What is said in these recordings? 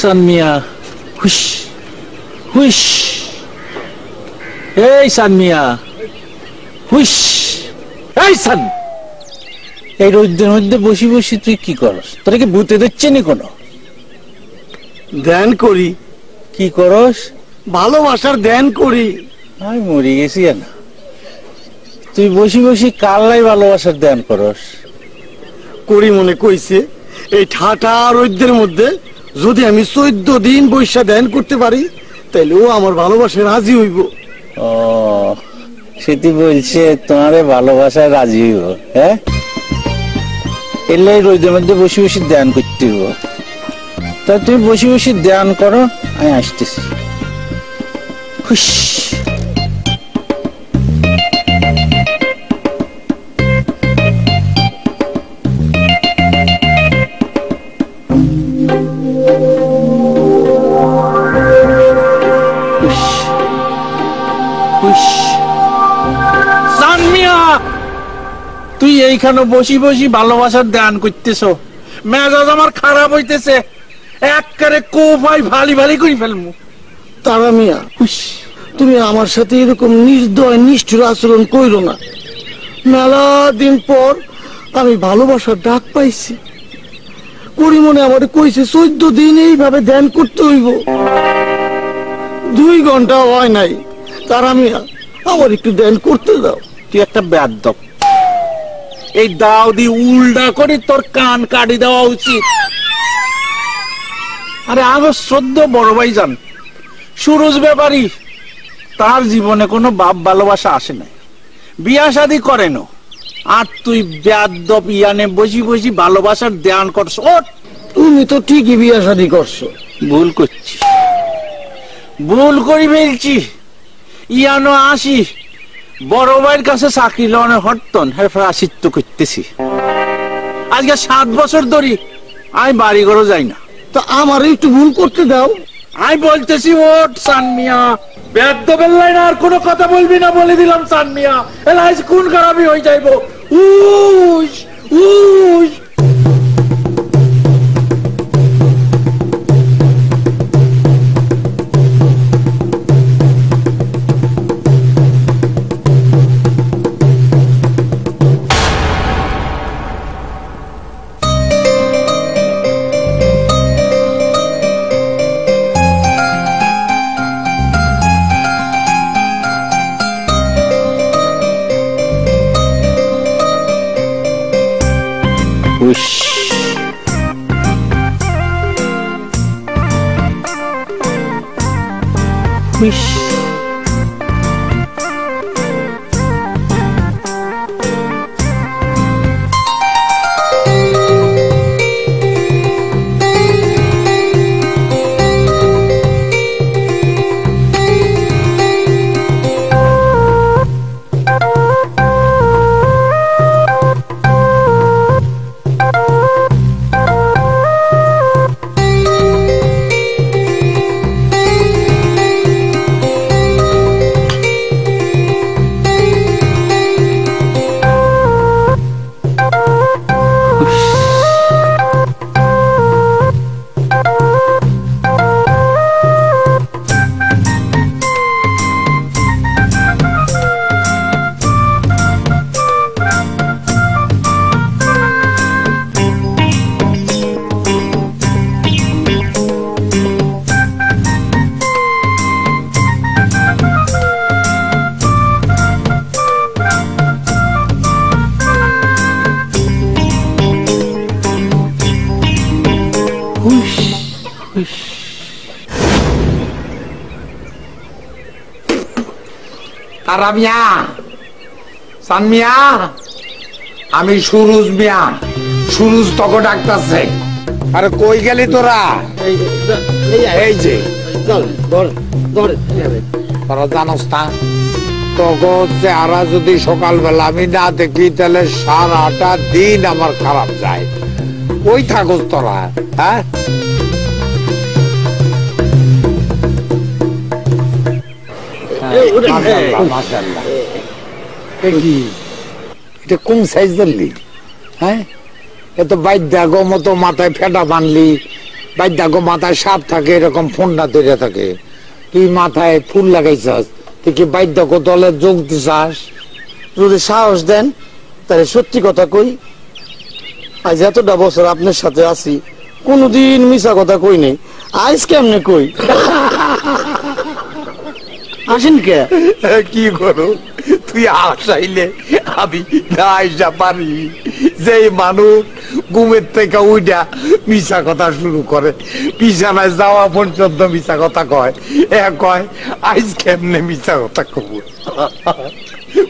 San Mia, hush, hush. Hey, San Mia, hush. Hey, San. এই রোদের মধ্যে বসে বসে তুই কি করস? তোরা কি ভূতে দিচ্ছে নি কোনো? ধ্যান করি। কি করস? ভালোবাসার ধ্যান করি। আমি মরে গেছি না। তুই বসে বসে কাল্লাই ভালোবাসার ধ্যান করস? করি মনে কইছে এই ঠাটা রোদের মধ্যে যদি আমি 14 দিন বৈশা ধ্যান করতে পারি তাহলে ও আমার ভালোবাসায় রাজি হইব। ও সেটি বলছে তোমারে ভালোবাসায় রাজি হইব, হ্যাঁ? এলে রোদের মধ্যে বসে বসে ধ্যান করতে হইব। তা তুমি বসে বসে ধ্যান করো, আমি আসতেছি। খুশ তুই এইখানে বসি বসি ভালোবাসার ধ্যান করতেছ, মেজাজ আমার খারাপ হইতেছে, একবারে কোফাই ভালি ভালি করে ফেলবো। তারা মিয়া, তুমি আমার সাথে এরকম নির্দয় নিষ্ঠুর আচরণ কইরো না। মেলা দিন পর আমি ভালোবাসার ডাক পাইছি। করি মনে আমার কইছে 14 দিন এইভাবে ধ্যান করতে হইব। 2 ঘন্টা হয় নাই। তারা মিয়া, আমার একটু ধ্যান করতে দাও। তুই একটা বেয়াদব, এই দাও দি উল্টা করে তোর কান কাটি দেওয়া উচিত। আরে আমার শ্রদ্ধ বড় ভাই জান সুরজ ব্যাপারী, তার জীবনে কোনো বাপ ভালোবাসা আসে নাই, বিয়া শাদী করেন। আর তুই বেয়াদব ইয়ানে বসি বসি ভালোবাসার ধ্যান করছো। তুমি তো ঠিকই বিয়া শাদী করছো। ভুল করছি, ভুল করি ফেলছি। ইয়ানো আসি বড় ভাইয়ের কাছে চাকরি লনে হরতন আসিত্ব করতেছি। আজকে 7 বছর ধরে আমি বাড়ি ঘরও যাই না। তা আমার একটু ভুল করতে দাও। আমি বলতেছি ওট সান মিয়া, বেয়াদবের লাইন আর কোনো কথা বলবি না বলে দিলাম সান মিয়া, এলাই কোন খারাপই হয়ে যাইব। উস উস তারা মিয়া, সান মিয়া, আমি সুরুজ মিয়া। সুরুজ তখন ডাকতেছে। আরে কই গেলি তোরা? এই যে তোরা জানোস না, তখন চেহারা যদি সকালবেলা আমি না দেখি তাহলে সারাটা দিন আমার খারাপ যায়। ওই থাকস তোরা, হ্যাঁ? মাশাআল্লাহ। এটা কোন সাইজ ধরলি? হ্যাঁ, এত বাইদ্যাগো মতো মাথায় ফেটা বানলি, বাইদ্যাগো মাথায় সাপ থাকে, এরকম ফোনটা তৈরি থাকে। তুই মাথায় ফুল লাগাইছাস, তুই কি বাইদ্যাগো দলে যোগ দিছাস? যদি সাহস দেন তাহলে সত্যি কথা কই, আজ এতটা বছর আপনার সাথে আছি, কোনদিন মিছা কথা কই নেই। আজ কেমনে কই? আসেন কে? কি করো তুই আসাইলে আমি না আইসা পারি? যে মানুষ ঘুমের থেকে উইটা মিছা কথা শুরু করে, বিছানায় যাওয়া পর্যন্ত মিছা কথা কয়। কয় আইস কেমনে মিছা কথা কব?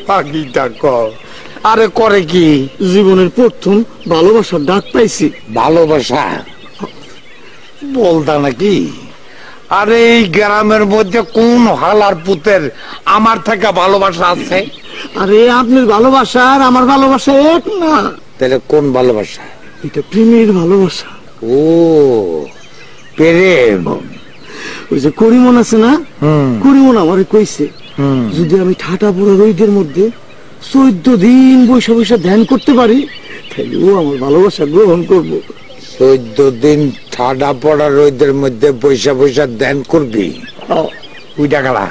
পাখিটা ক। আরে করে কি? জীবনের প্রথম ভালোবাসার ডাক পাইছি। ভালোবাসা বলতা নাকি? আরে এই গ্রামের মধ্যে কোন হালার পুতের আমার থেকে ভালোবাসা আছে? আরে আপনার ভালোবাসা আর আমার ভালোবাসা এক না। তাহলে কোন ভালোবাসা? এটা প্রেমের ভালোবাসা। ও প্রেম। ওই যে করিমন আছে না, করিমন আমারে কইছে যদি আমি ঠাটা পুরো রোদের মধ্যে 14 দিন বৈশা বৈশা ধ্যান করতে পারি তাহলে ও আমার ভালোবাসা গ্রহণ করব। 14 দিন ঠাডা পড়া রোদের মধ্যে পয়সা পয়সা ধ্যান করবি? ওই টাকাটা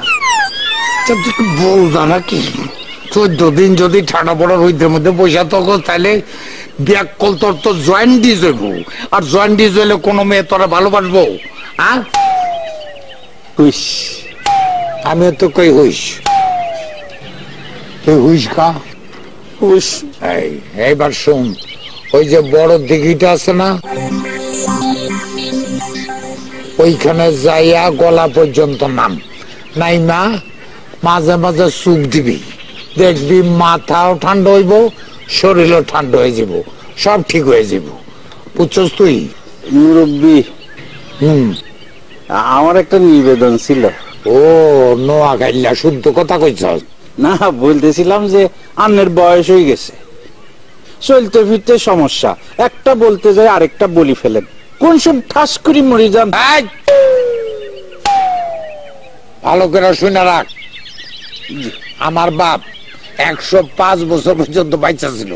বলতা নাকি? 14 দিন যদি ঠাডা পড়া রোদের মধ্যে পয়সা তখন তাহলে ব্যাক কল তোর তো জয়েন্টিস হইব। আর জয়েন্টিস হইলে কোনো মেয়ে তোরা ভালোবাসবো? হ্যাঁ, আমিও তো কই হইস, তুই হইস কা? এইবার শুন, ওই যে বড় দিঘিটা আছে না, ওইখানে যাইয়া গলা পর্যন্ত নাম নাইমা মাঝে মাঝে সুখ দিবি, দেখবি মাথাও ঠান্ডা হইব, শরীরও ঠান্ডা হয়ে যাব, সব ঠিক হয়ে যাব। বুঝছস তুই? মুরব্বী, আমার একটা নিবেদন ছিল। ও নোয়া গাইলা শুদ্ধ কথা কইছস? না, বলতেছিলাম যে আন্নের বয়স হয়ে গেছে, চলতে ফিরতে সমস্যা, একটা বলতে যায় আরেকটা বলি ফেলেন, কোন সব ঠাস করি মরি যান। ভালো করে শুনে রাখ, আমার বাপ 105 বছর পর্যন্ত বাচ্চা ছিল,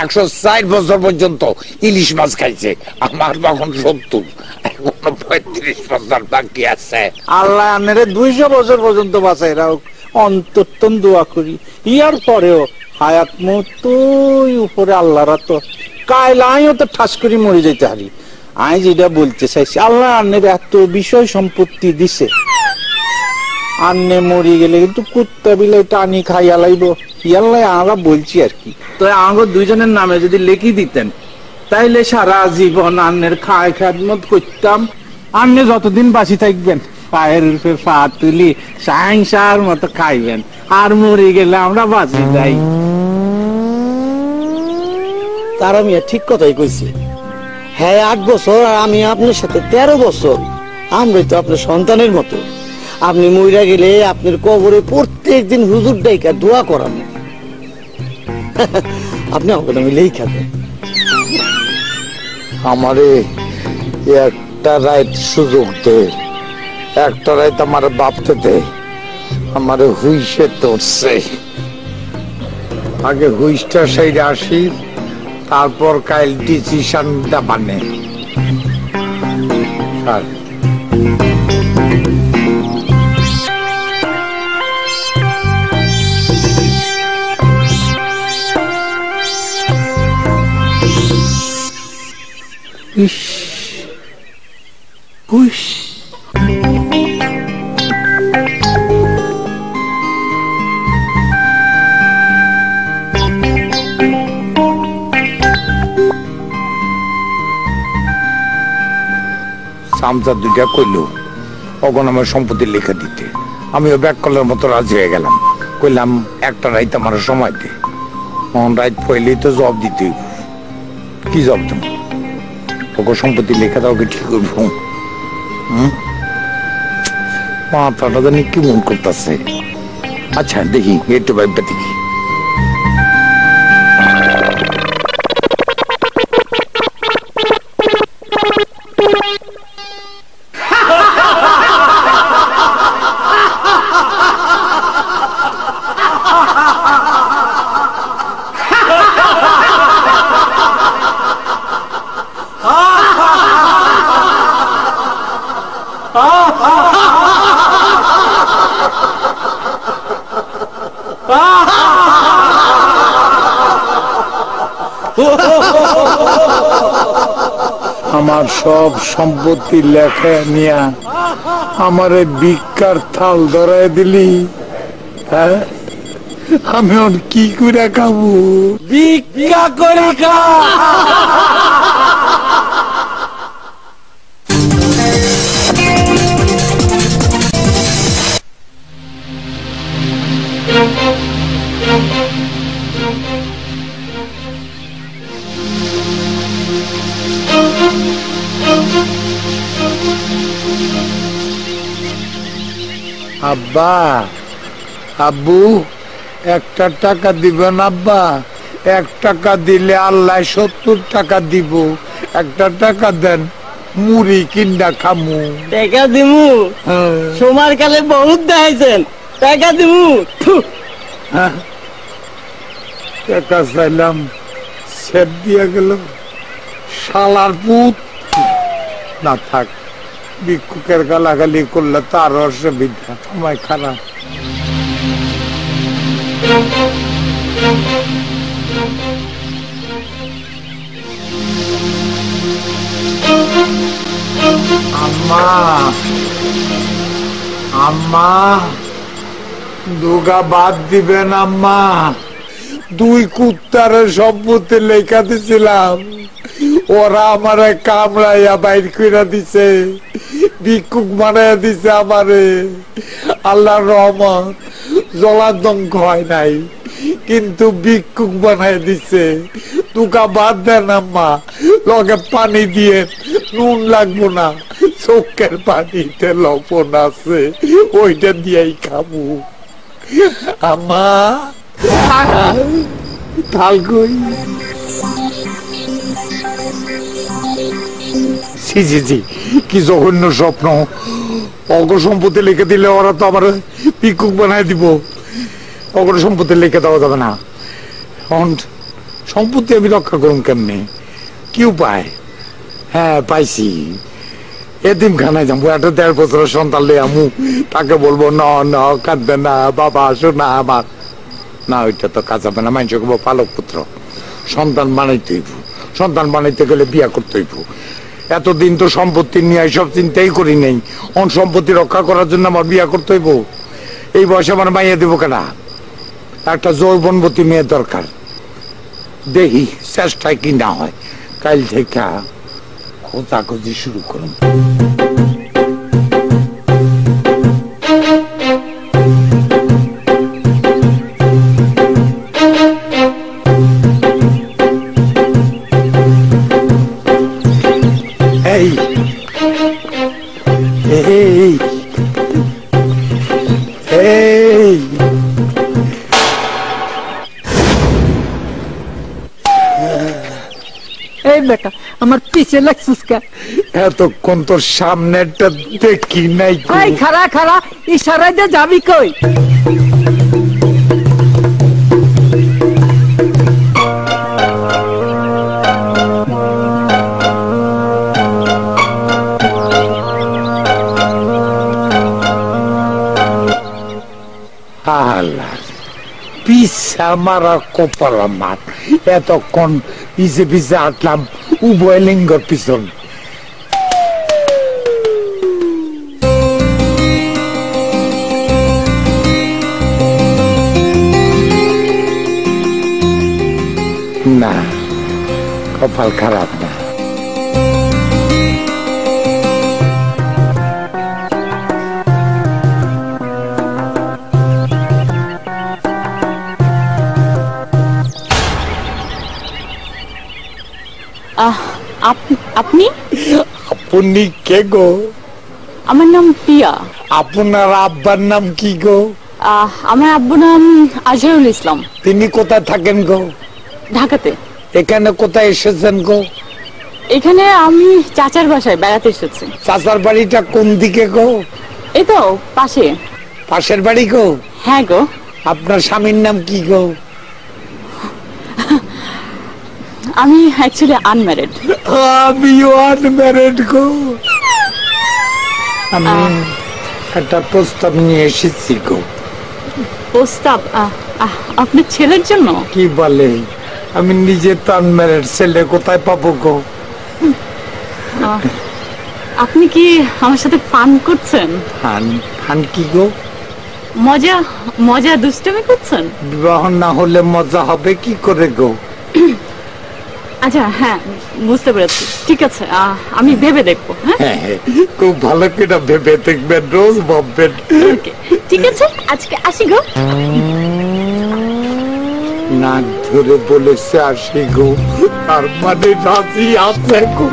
104 বছর পর্যন্ত ইলিশ মাছ খাইছে। আমার তখন 70, এখনো 35 বছর বাকি আছে। আল্লাহ আন্নারে 200 বছর পর্যন্ত বাঁচাই রাখ, অন্তর্তন দোয়া করি। ইয়ার পরেও হায়াত মতোই উপরে আল্লাহরা তো কায়লাইও তো ঠাস করি মরে যেতে হারি। আমি যেটা বলতে চাইছি, আল্লাহ আন্নের এত বিষয় সম্পত্তি দিছে, আন্নে মরি গেলে কিন্তু কুত্তা বিলাই টানি খাইয়া লাইব। ইয়াল্লাই আমরা বলছি আর কি। তো আমাকে দুইজনের নামে যদি লেখি দিতেন তাইলে সারা জীবন আন্নের খায় খেদমত করতাম, আন্নে যতদিন বাঁচি থাকবেন পায়ের উপরে পা তুলি সাংসার মতো খাইবেন, আর মরে গেলে আমরা বাঁচি যাই। তারা মিয়া ঠিক কথাই কইছে। হ্যাঁ 8 বছর আর আমি আপনার সাথে 13 বছর, আমরাই তো আপনার সন্তানের মতো। আপনি মইরা গেলে আপনার কবরে প্রত্যেক দিন হুজুর ডাইকা দোয়া করানো। আপনি আমাকে আমি লেখা দেন। আমারে একটা রাত সুযোগ দে, একটা রাত আমার বাপতে দে, আমার হুইসে তোরছে। আগে হুইসটা সেইটা আসি, তারপর কাল ডিসিশনটা মানে। চামচা দুইটা কইলো অগন আমার সম্পত্তি লিখে দিতে। আমিও ব্যাক কলের মতো রাজি হয়ে গেলাম, কইলাম একটা রাইত আমার সময় দে। মন রাইত পইলেই তো জব দিতে হইব। কি জব দেব? ওকে সম্পত্তি লিখে দাও, ঠিক করব। মাথাটা জানি কি মন করতেছে। আচ্ছা দেখি একটু ভাইবা দেখি। আমার সব সম্পত্তি লেখা নিয়া আমারে ভিক্ষার থাল ধরায় দিলি। হ্যাঁ, আমি ওর কি করে খাবো? ভিক্ষা করে খা। আব্বা, আব্বু, একটা টাকা দিবেন আব্বা? 1 টাকা দিলে আল্লাহ 70 টাকা দিব। একটা টাকা দেন, মুড়ি কিন্ডা খামু। টাকা দিমু? সময় কালে বহুত দেখাইছেন, টাকা দিমু? টাকা চাইলাম, সেট দিয়া গেল শালার পুত। না থাক, ভিক্ষুকের গালাগালি করলে তার অসুবিধা, সময় খারাপ। আম্মা, আম্মা, দুগা বাদ দিবেন আম্মা? 2 কুত্তার সম্পত্তি লেখা দিছিলাম, ওরা আমার কামড়াইয়া বাইর করে দিছে, ভিক্ষুক বানাইয়া দিছে আমারে। আল্লাহর রহমত, জলাদঙ্ক হয় নাই, কিন্তু ভিক্ষুক বানাইয়া দিছে। তুকা বাদ দেন আম্মা, লগে পানি দিয়ে, নুন লাগবো না, চোখের পানিতে লবণ আছে, ওইটা দিয়েই খাবো। আম্মা, থালগুই। জি জি জি, কি জঘন্য স্বপ্ন। অগ্র সম্পত্তি লিখে দিলে ওরা তো আমার ভিক্ষুক বানায় দিব। অগ্র সম্পত্তি লিখে দেওয়া যাবে না। সম্পত্তি আমি রক্ষা করুন কেমনে? কি উপায়? হ্যাঁ, পাইছি। এদিন খানায় যাবো, একটা 1.5 বছরের সন্তান লে আমু, তাকে বলবো না না, কাঁদবে না বাবা, আসো না আমার। না, ওইটা তো কাজ হবে না। মানুষকে বলবো পালক পুত্র, সন্তান বানাইতে হইব। সন্তান বানাইতে গেলে বিয়া করতে হইব। এতদিন তো সম্পত্তি নিয়ে সব চিন্তাই করি নেই। সম্পত্তি রক্ষা করার জন্য আমার বিয়া করতে হইব। এই বয়সে আমার মাইয়া দেবো কেনা? একটা যৌবনবতী মেয়ে দরকার। দেখি চেষ্টায় কি না হয়, কাল থেকে খোঁজাখুঁজি শুরু করুন। এই এই এই এই বেটা, আমার পিছে লাগছিস কে? এতক্ষণ তোর সামনেটা দেখি নাই। এই খারা খারা, ইশারা দিয়ে যাবি কই? পিছা মারা কপাল আমার। এতক্ষণ পিছে পিছে হাঁটলাম উভয় লিঙ্গর পিছন। না, কপাল খারাপ না। আপনি? আপনি কে গো? আমার নাম পিয়া। আপনার আব্বার নাম কি গো? আমার আব্বুর নাম আজহারুল ইসলাম। তিনি কোথায় থাকেন গো? ঢাকাতে। এখানে কোথায় এসেছেন গো? এখানে আমি চাচার বাসায় বেড়াতে এসেছি। চাচার বাড়িটা কোন দিকে গো? এই তো পাশে। পাশের বাড়ি গো? হ্যাঁ গো। আপনার স্বামীর নাম কি গো? আমি অ্যাকচুয়ালি আনম্যারিড। আমিও আনম্যারিড গো। আমি একটা প্রস্তাব নিয়ে এসেছি গো। প্রস্তাব? আপনার ছেলের জন্য? কি বলে, আমি নিজে তো আনম্যারিড, ছেলে কোথায় পাবো গো? আপনি কি আমার সাথে ফান করছেন? ফান কি গো? মজা মজা দুষ্টুমি করছেন? বিবাহ না হলে মজা হবে কি করে গো? আচ্ছা হ্যাঁ বুঝতে পেরেছি, ঠিক আছে আমি ভেবে দেখবো। হ্যাঁ খুব ভালো করে ভেবে দেখবেন, রোজ ভাববেন। ঠিক আছে, আজকে আসি গো। নাক ধরে বলেছে আসি গো, তার মানে রাজি আছে গো।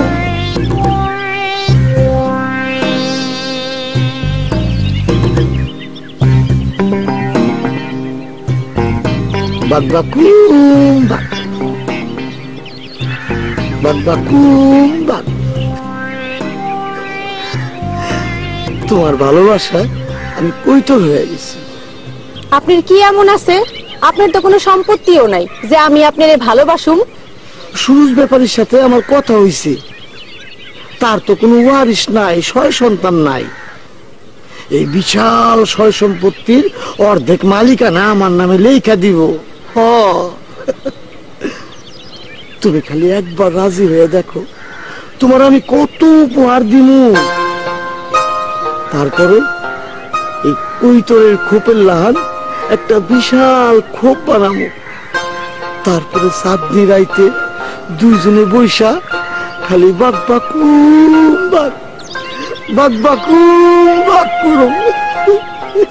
তোমার ভালোবাসায় আমি কৈতর হয়ে গেছি। আপনার কি এমন আছে? আপনার তো কোনো সম্পত্তিও নাই যে আমি আপনারে ভালোবাসুম। সুরজ ব্যাপারীর সাথে আমার কথা হইছে, তার তো কোনো ওয়ারিশ নাই, সয় সন্তান নাই। এই বিশাল সয় সম্পত্তির অর্ধেক মালিকানা আমার নামে লেখা দিব। তুমি খালি একবার রাজি হয়ে দেখো, তোমার আমি কত উপহার দিব। তারপরে এই কৈতরের খোপের লাহান একটা বিশাল খোপ বানাবো। তারপরে চাঁদনি রাইতে দুইজনে বৈশা খালি বাক বাকুম বাক করো।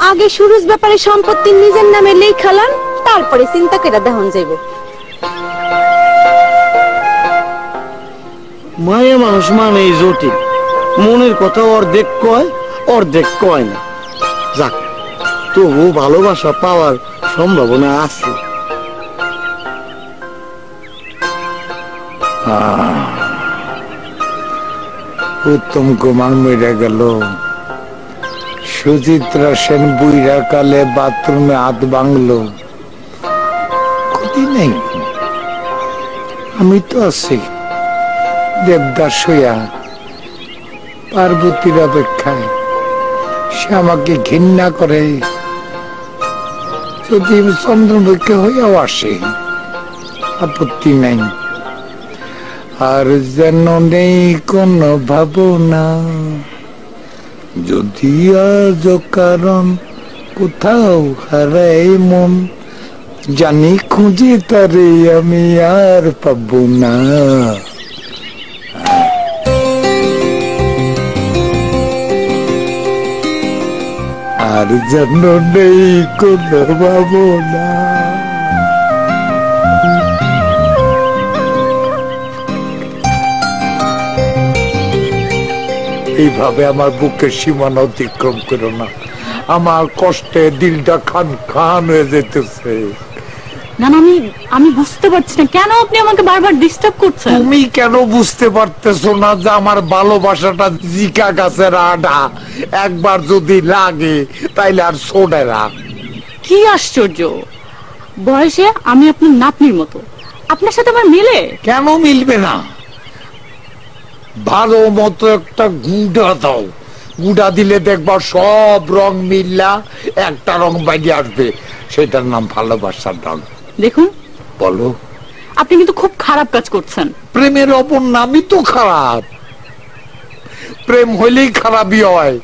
আগে সুরজ ব্যাপারে সম্পত্তি নিজের নামে লেখালাম, তারপরে চিন্তা করে দেহন যাইব। মায়া মানুষ মানে জটিল, মনের কথা অর্ধেক কয় অর্ধেক কয় না। যাক, তবু ভালোবাসা পাওয়ার সম্ভাবনা আছে। উত্তম কুমার মরে গেল, সুচিত্রা সেন বুইরা কালে বাথরুমে হাত ভাঙলো, ক্ষতি নেই। আমি তো আছি দেবদাস হইয়া পার্বতীর অপেক্ষায়। সে আমাকে ঘৃণা করে, যদি চন্দ্রমুখী হইয়াও আসে আপত্তি নাই। আর যেন নেই কোনো ভাবনা, যদি আজ কারণ কোথাও হারাই মন, জানি খুঁজে তারে আমি আর পাবো না। আর যেন নেই কোনো ভাবনা। এইভাবে আমার বুকের সীমানা অতিক্রম করো না, আমার কষ্টে দিলটা খান খান হয়ে যেতেছে। না না, আমি বুঝতে পারছি না কেন আপনি আমাকে বারবার ডিস্টার্ব করছেন। তুমি কেন বুঝতে পারতেছো না যে আমার ভালোবাসাটা জিকা গাছের আডা, একবার যদি লাগে তাইলে আর ছোড়ে না। কি আশ্চর্য, বয়সে আমি আপনার নাতনির মতো, আপনার সাথে আমার মিলে। কেন মিলবে না? ভালো মতো একটা গুঁড়া দাও, গুঁড়া দিলে দেখবা সব রং মিললা একটা রং বাইরে আসবে, সেটার নাম ভালোবাসার রং। দেখুন, বলো। আপনি কিন্তু খুব খারাপ কাজ করছেন। প্রেমের অপর নামই তো খারাপ, প্রেম হইলেই খারাপই হয়।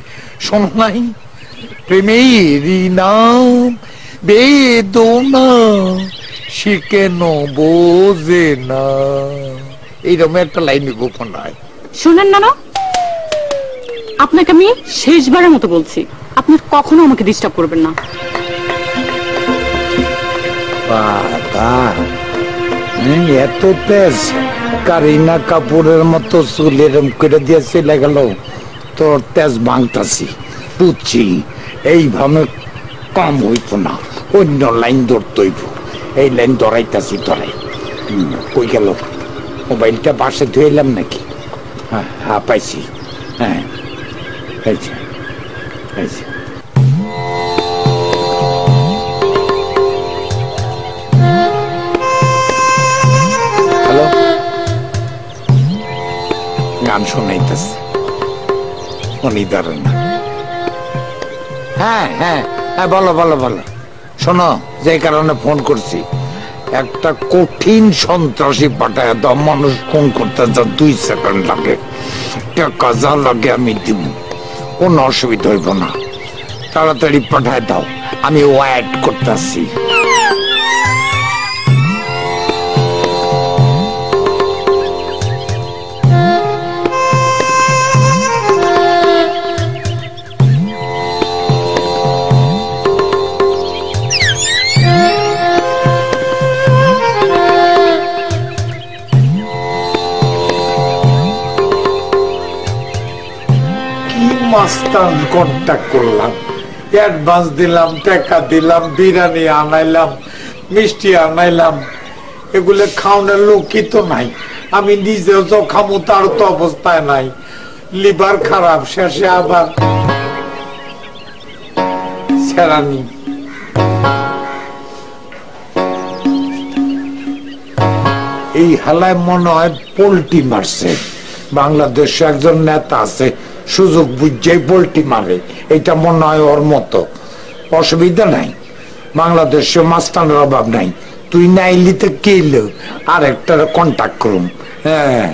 শোনো নাই, প্রেমেরই নাম বেদনা, সে কেন বোঝে না, এইরকম একটা লাইন গোপন হয়। শুনেন না, আপনাকে আমি শেষবারের মতো বলছি, আপনি কখনো আমাকে ডিস্টার্ব করবেন না। বাবা, এত তেজ কারিনা কাপুরের মতো চুল এরম করে দিয়ে চলে গেল, তোর তেজ ভাঙতাছি, বুঝছি। এইভাবে কম হইতো না, অন্য লাইন ধরতে হইব। এই লাইন ধরাইতাছি ধরে। কই গেল মোবাইলটা? বাসে ধুইলাম নাকি? হ্যাঁ হ্যাঁ, পাইছি। হ্যাঁ পাইছি পাইছি। হ্যালো, গান শোনাইতেছে, উনি দাঁড়ান। হ্যাঁ হ্যাঁ হ্যাঁ, বলো বলো বলো। শোনো, যে কারণে ফোন করছি, একটা কঠিন সন্ত্রাসী পাঠায় দাও। মানুষ ফোন করতে যা 2 সেকেন্ড লাগে, টাকা যা লাগে আমি দিব, কোন অসুবিধা হইব না। তাড়াতাড়ি পাঠায় দাও, আমি ওয়েট করতেছি। মাস্তান কন্টাক্ট করলাম, অ্যাডভান্স দিলাম, টাকা দিলাম, বিরিয়ানি আনাইলাম, মিষ্টি আনাইলাম। এগুলো খাওয়ানোর লোকই তো নাই। আমি নিজেও তো খামো, তার তো অবস্থায় নাই। লিভার খারাপ, শেষে আবার সেরানি। এই হালায় মনে হয় পোল্ট্রি মারছে। বাংলাদেশে একজন নেতা আছে, সুযোগ বুঝেই পোল্ট্রি মারে। এটা মনে হয় ওর মতো। অসুবিধা নাই, বাংলাদেশে মাস্তানের অভাব নাই। তুই নাইলি তো কেল, আর একটা কন্ট্যাক্ট করুম। হ্যাঁ,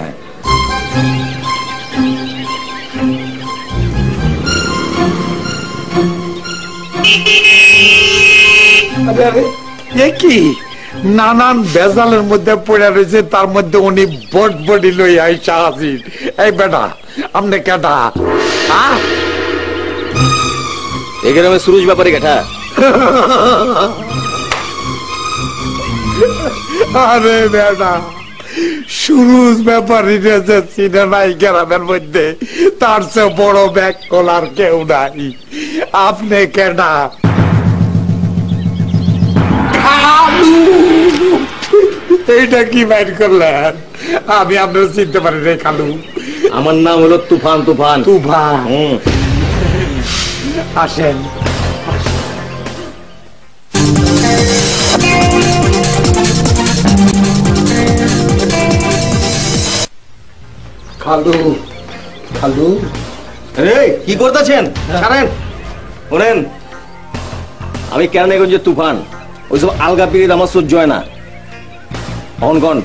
কি নানান বেজালের মধ্যে পড়ে রয়েছে, তার মধ্যে উনি বটবডি লই আইসা হাজির। এই বেটা, আপনি কেটা? এখানে আমি সুরজ ব্যাপারে কেটা। আরে বেটা, সুরজ ব্যাপারী যে চিনে নাই গ্রামের মধ্যে, তার চেয়ে বড় ব্যাগ কলার কেউ নাই। আপনি কেটা? এইটা কি বাইর করলেন? আমি আপনার চিনতে পারি রে খালু। আমার নাম হলো তুফান। তুফান তুফান, আসেন। খালু, খালু, কি করতেছেন? শোনেন, আমি কেরানীগঞ্জের তুফান। ওইসব আলগা পিরিত আমার সহ্য হয় না। কন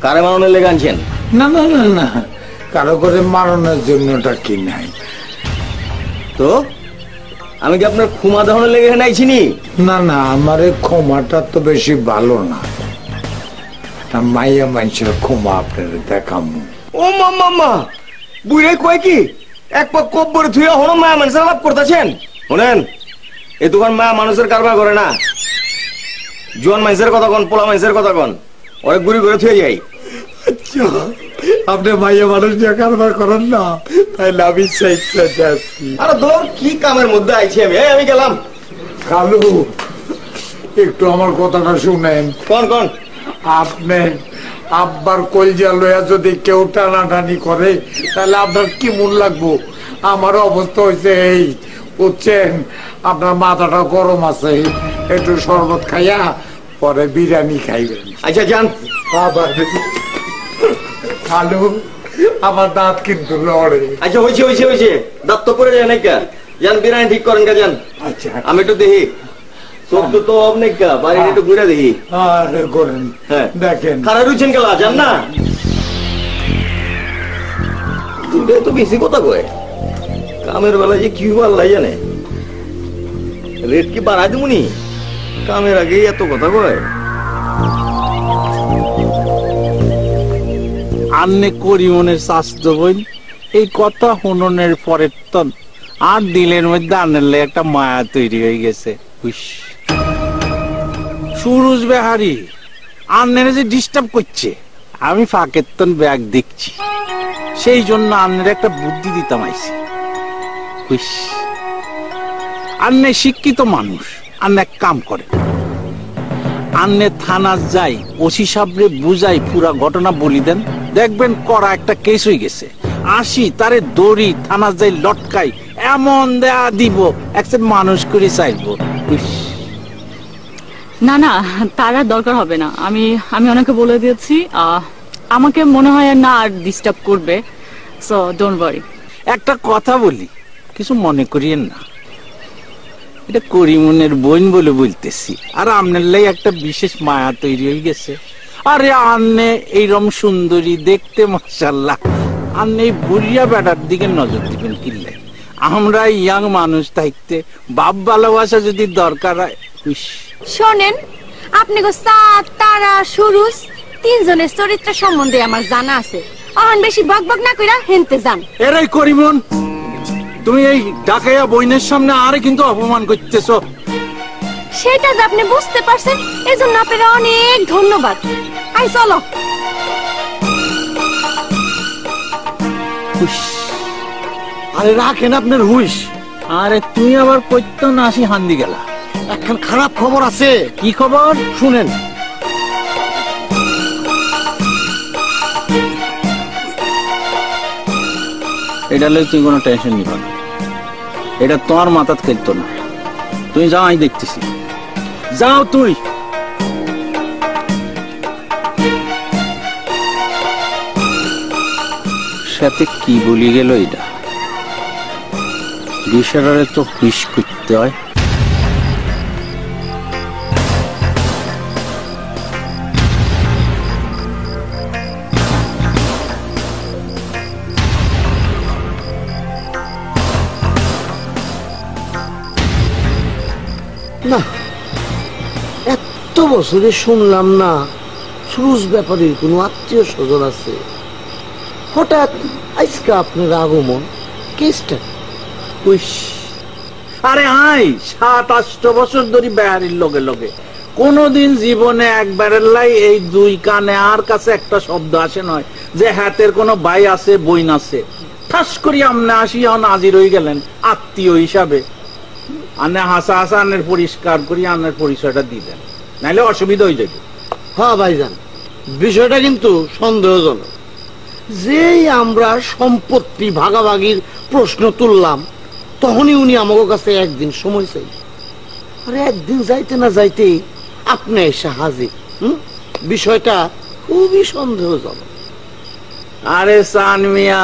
কারে মারণের লেগে আনছেন? না না না না, কারো করে মারানোর জন্যটা কি নাই তো। আমি কি আপনার ক্ষমা দহনের লেগে এখানে আইছিনি? না না, আমার ক্ষমাটা তো বেশি ভালো না। মাইয়া মানুষের ক্ষমা আপনার দেখামু। ও মাম্মা, বুড়াই কয় কি এক পা কব্বরে থুয়া হন মায়া মানুষের লাভ করতেছেন? শোনেন, এই দোকান মায়া মানুষের কারবার করে না। জোয়ান মানুষের কথা কন, পোলা মানুষের কথা কন, অনেক গুড়ি করে থুয়ে যাই। আচ্ছা, আপনি মাইয়া মানুষ দিয়ে কারবার করেন না, তাইলে আমি যাচ্ছি। আরে ধর, কি কামের মধ্যে আইছি আমি। আমি গেলাম। খালু, একটু আমার কথাটা শুনেন। কন। আপনি আব্বার কলজা লইয়া যদি কেউ টানাটানি করে, তাহলে আপনার কি মন লাগবো? আমার অবস্থা হয়েছে এই, বুঝছেন? আপনার মাথাটা গরম আছে, একটু শরবত খাইয়া পরে বিরিয়ানি খাইবেন। আচ্ছা যান। খালু, আমার দাঁত কিন্তু লড়ে। আচ্ছা হয়েছে, দাঁত তো পরে যায় নাকি? যান, বিরিয়ানি ঠিক করেন। যান। আচ্ছা, আমি একটু দেখি, চোখ তো অনেক বাড়ি একটু ঘুরে দেখি। করেন, দেখেন। খারাপ রুইছেন গেলা, যান না। তো বেশি কথা কয়, কামের বেলা যে কি আল্লাহ জানে। রেট কি বাড়াই দেবনি? কামের আগে এত কথা কয়। আন্নে করিমনের শাস্ত্র বই এই কথা হুননের পরের তন আর দিলের মধ্যে আনলে একটা মায়া তৈরি হয়ে গেছে। সুরজ বেহারি আন্নের যে ডিস্টার্ব করছে, আমি ফাঁকের ব্যাগ দেখছি, সেই জন্য আন্নের একটা বুদ্ধি দিতাম আইছি। আন্নে শিক্ষিত মানুষ, আন্নে এক কাম করে, আন্নে থানা যাই ওসি সাবরে বুঝাই পুরা ঘটনা বলি দেন, দেখবেন করা একটা কেস হয়ে গেছে। আসি তারে দড়ি থানা যাই লটকাই এমন দেয়া দিব একটা মানুষ করে চাইবো। না না, তার আর দরকার হবে না। আমি ওনাকে বলে দিয়েছি, আমাকে মনে হয় না আর ডিস্টার্ব করবে, সো ডোন্ট ওয়ারি। একটা কথা বলি, কিছু মনে করিয়েন না, এটা করিমনের বোন বলে বলতেছি, আর আপনার লাই একটা বিশেষ মায়া তৈরি হয়ে গেছে। আরে আন্নে এইরকম সুন্দরী দেখতে, মাশাআল্লাহ, আন্নে এই বুড়িয়া বেটার দিকে নজর দিবেন কিনলে? আমরা ইয়াং মানুষ থাকতে বাপ ভালোবাসা যদি দরকার হয়। শোনেন, আপনি গো সাত তারা সুরুজ তিনজনের চরিত্র সম্বন্ধে আমার জানা আছে। অহন বেশি বকবক না কইরা হেনতে যান। এরাই করিমন, তুমি এই ডাকাইয়া বইনের সামনে আরে কিন্তু অপমান করতেছ। সেটা যে আপনি বুঝতে পারছেন, এজন্য আপনারা অনেক ধন্যবাদ। আই চলো। আরে রাখেন আপনার হুইশ। আরে তুই আবার কইতো না আসি হান্দি গেলা। এখন খারাপ খবর আছে। কি খবর? শুনেন। এটা লই তুই কোনো টেনশন নিব না, এটা তোমার মাথাত খেলতো না। তুই যাও, আমি দেখতেছি। যাও তুই। সাথে কি বলি গেল এটা? বিষয়টারে তো হুইশ করতে হয়। না, এত বছরে শুনলাম না সুরুজ ব্যাপারীর কোনো আত্মীয় স্বজন আছে। হঠাৎ আজকে আপনার আগমন, কেসটা? আরে আই 7-8 বছর ধরে বেহারির লগে লগে কোনদিন জীবনে একবারের লাই এই দুই কানে আর কাছে একটা শব্দ আসে নয় যে হাতের কোনো ভাই আছে বইন আছে। ঠাস করি আমনে আসি এখন হাজির হয়ে গেলেন আত্মীয় হিসাবে। আনে হাসা হাসা আনের পরিষ্কার করি আনের পরিচয়টা দিলেন, নাইলে অসুবিধা হয়ে যাবে। হ্যাঁ ভাইজান, বিষয়টা কিন্তু সন্দেহজনক। যেই আমরা সম্পত্তি ভাগাভাগির প্রশ্ন তুললাম, তখনই উনি আমাদের কাছে একদিন সময় চাই। আরে একদিন যাইতে না যাইতেই আপনি এসে হাজির। বিষয়টা খুবই সন্দেহজনক। আরে সান মিয়া,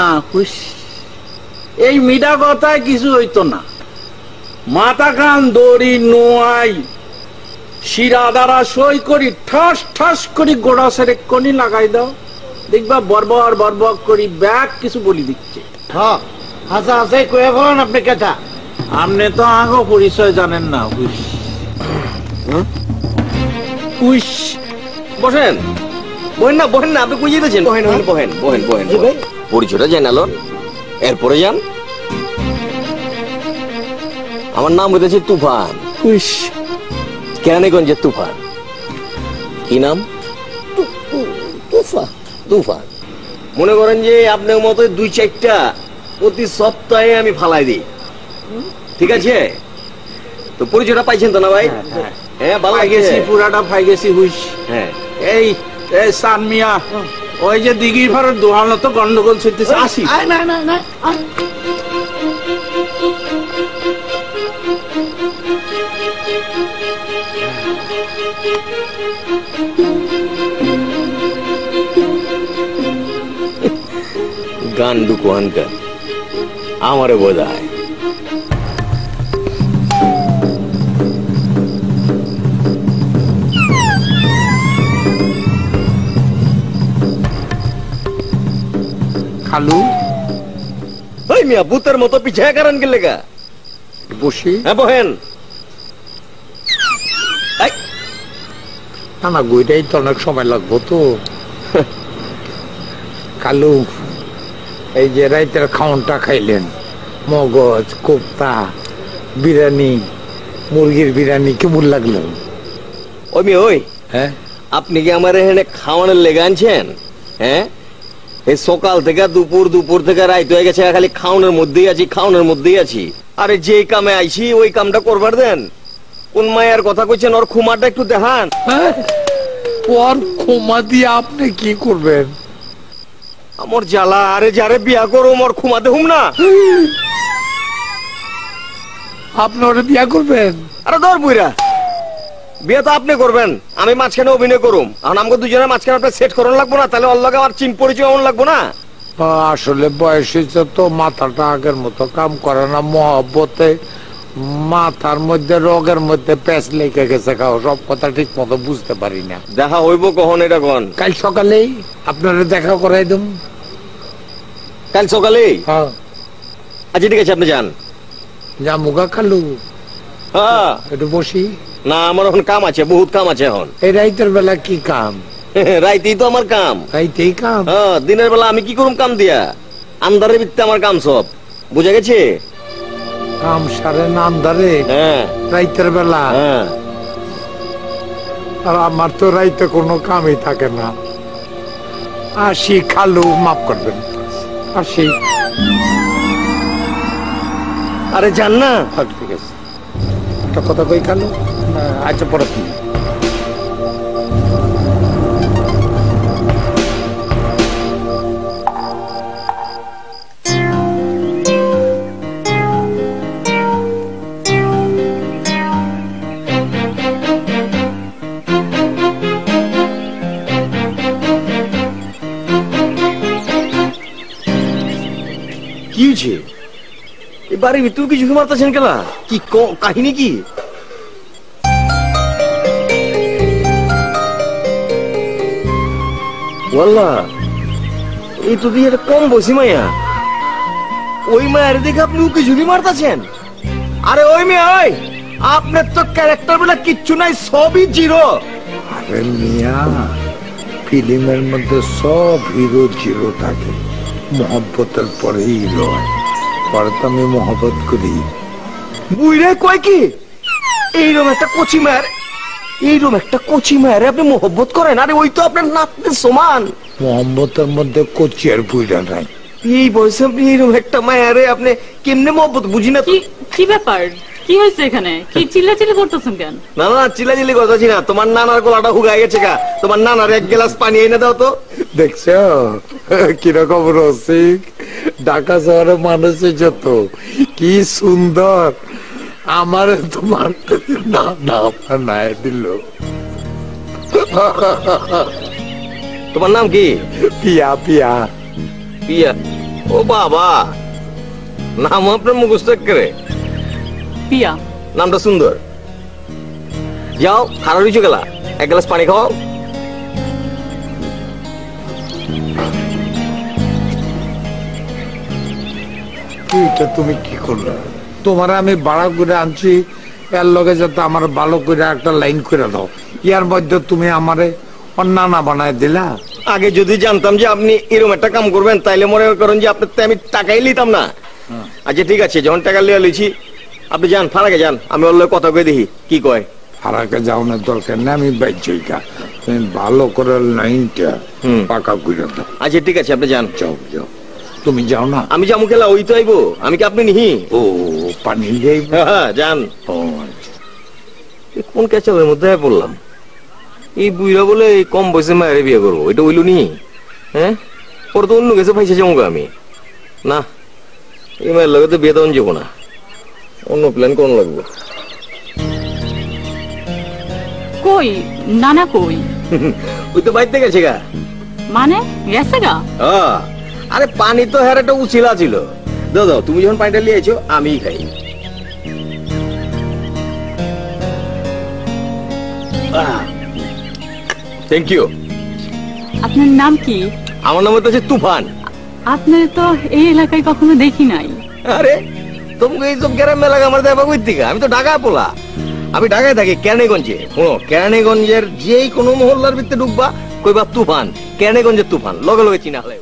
এই মিঠা কথায় কিছু হইতো না। মাথা কান দড়ি নোয়াই শিরা দ্বারা সই করি ঠাস ঠাস করি গোড়া সেরে কনি লাগাই দাও, দেখবা বরবর বরবর করি ব্যাগ কিছু বলি দিচ্ছে। হ্যাঁ, হাসা হাসাই কয়ে বলেন আপনি কেটা? আপনি তো আগো পরিচয় জানেন না। বসেন বহেন না, বহেন না, আপনি কই যেতেছেন? বহেন বহেন বহেন বহেন বহেন। পরিচয়টা জানালেন, এরপরে যান। আমার নাম হইতেছে তুফান, কেরানীগঞ্জের তুফান। কি নাম? তুফান। তুফান। মনে করেন যে আপনার মতো 2-4টা প্রতি সপ্তাহে আমি ফালাই দিই, ঠিক আছে? তো পরিচয়টা পাইছেন তো না ভাই? হ্যাঁ, ভালো গেছি, পুরাটা পাই গেছি। হুইস। হ্যাঁ, এই সান মিয়া, ওই যে দিঘির ভাড়ার দোহানো তো গন্ডগোল চলতেছে, আসি। না না না, গান্ডু কোহানকার আমারে বোঝায়। খালু, ওই মিয়া ভূতের মতো পিছায় কারণ গেলে গা। বসি। হ্যাঁ, বহেন। না না, গইটাই তো অনেক সময় লাগবো তো। কালু, এই যে রাইতের খাওনটা খাইলেন, মগজ, কোপ্তা, বিরিয়ানি, মুরগির বিরিয়ানি, কেমন লাগলো? ওই মিয়া, ওই হ্যাঁ, আপনি কি আমার এখানে খাওয়ানোর লেগে আনছেন হ্যাঁ এই সকাল থেকে দুপুর, দুপুর থেকে রাত হয়ে গেছে, খালি খাওনের মধ্যেই আছি, খাওনের মধ্যেই আছি। আরে যে কামে আইছি ওই কামটা করবার দেন। কোন মায়ের কথা কইছেন, ওর খুমাটা একটু দেখান। ওর ক্ষমা দিয়ে আপনি কি করবেন? আমার জ্বালা, আরে যারে বিয়া করুম ওর খুমা দেহুম না। আপনি ওরা বিয়া করবেন? আরে ধর বুইরা, বিয়ে তো আপনি করবেন, আমি মাঝখানে অভিনয় করুম। এখন আমাকে দুজনের মাঝখানে আপনার সেট করানো লাগবো না? তাহলে ওর লগে আমার চিন পরিচয় এমন লাগবো না? আসলে বয়স হয়েছে তো, মাথাটা আগের মতো কাম করে না। মহব্বতে মাথার মধ্যে রোগের মধ্যে প্যাঁচ লেগে গেছে, খাও সব কথা ঠিক মতো বুঝতে পারি না। দেখা হইব কখন এটা কন? কাল সকালেই আপনারা দেখা করাই দেব। কাল সকালে? হ্যাঁ। আচ্ছা ঠিক আছে, আপনি যান। জামুগা খালু, হ্যাঁ একটু বসি। না, আমার এখন কাম আছে, বহুত কাম আছে এখন। এই রাইতের বেলা কি কাম? রাইতেই তো আমার কাম। রাইতেই কাম? হ্যাঁ, দিনের বেলা আমি কি করুম কাম দিয়া? আন্দারের ভিত্তিতে আমার কাম সব, বুঝা গেছে? কাম সারে নাম ধরে হ্যাঁ রাইতের বেলা? হ্যাঁ। আর আমার তো রাইতে কোনো কামই থাকে না। আসি খালু, মাফ করবেন, আসি। আরে যান না। ঠিক আছে, একটা কথা কই খালু। আচ্ছা পরে কি হয়েছে? এবারে ভিতর কি ঝুঁকি মারতেছেন কেলা? কি কাহিনী কি? ওয়াল্লাহ, এই তো দিয়ে কম বসি মাইয়া। ওই মায়ের দেখে আপনি উকি ঝুঁকি মারতেছেন? আরে ওই মেয়ে, ওই আপনার তো ক্যারেক্টার বলে কিচ্ছু নাই, সবই জিরো। আরে মিয়া, ফিল্মের মধ্যে সব হিরো জিরো থাকে, মহব্বতের পরে হিরো হয়। পরে তো আমি মহব্বত করি। বুইরে কয় কি এইরকম একটা কচি মায়ের, এইরকম একটা কচি মায়ের আপনি মহব্বত করেন? আরে ওই তো আপনার নাতনির সমান। মহব্বতের মধ্যে কচি আর বুইরা নাই। এই বয়সে আপনি এইরকম একটা মায়ারে আপনি কেমনে মহব্বত? বুঝি না তো। কি ব্যাপার, কি হয়েছে এখানে? কি চিল্লাচিল্লি করতেছেন কেন? না না, চিল্লাচিল্লি করতেছি না। তোমার নানার গলাটা হুগাই গেছে গা। তোমার নানার এক গ্লাস পানি এনে দাও তো। দেখছো কিরকম রসিক? ঢাকা শহরে মানুষের যত কি সুন্দর, আমার তোমার না না নাই দিল। তোমার নাম কি? পিয়া পিয়া পিয়া? ও বাবা, নাম আপনার মুখস্থ করে। পিয়া নামটা সুন্দর। যাও, খারাপ হয়েছে গেলা, এক গ্লাস পানি খাও। এটা তুমি কি করলে? তোমার আমি ভাড়া করে আনছি, এর লগে যাতে আমার ভালো করে একটা লাইন করে দাও। ইয়ার মধ্যে তুমি আমারে নানা বানায় দিলা। আগে যদি জানতাম যে আপনি এরকম একটা কাম করবেন, তাইলে মনে করেন যে আপনার আমি টাকাই লিতাম না। আচ্ছা ঠিক আছে, যখন টাকা লিয়া লইছি, আপনি যান, ফারাকে যান, আমি ওর লগে কথা কয়ে দেখি কি কয়। ফারাকে যাওয়ানোর দরকার নেই, আমি বাইচইটা তুমি ভালো করে লাইনটা পাকা করে দাও। আচ্ছা ঠিক আছে, আপনি যান। যাও যাও, তুমি যাও না। আমি যাবো খেলা, ওই তো আইবো, আমি কি আপনি নিহি? ও পানি যাইব। হ্যাঁ যান। ও কোন ক্যাচালের মধ্যে পড়লাম? এই বুইরা বলে এই কম বয়সে মায়ের বিয়ে করবো, এটা হইল নি? হ্যাঁ, পরে তো অন্য গেছে পয়সা যাবো আমি। না, এই মায়ের লগে তো বিয়ে দেওয়া যাবো না, অন্য প্ল্যান কোন লাগবে। কই নানা কই? ওই তো বাইতে গেছে গা। মানে গেছে গা? আরে পানি তো হ্যাঁ একটা উচিলা ছিল। দাও দাও, তুমি যখন পানিটা লিয়েছো আমি খাই। Thank you. আপনার নাম কি? আমার নাম হচ্ছে তুফান। আপনার তো এই এলাকায় কখনো দেখি নাই। আরে তোমাকে এইসব গ্রাম এলাকা আমার দেখা কই? আমি তো ঢাকায় পোলা, আমি ঢাকায় থাকি কেরানীগঞ্জে। শোনো, কেরানীগঞ্জের যেই কোনো মহল্লার ভিতরে ঢুকবা, কইবা তুফান, কেরানীগঞ্জের তুফান, লগে লগে চিনা হলে।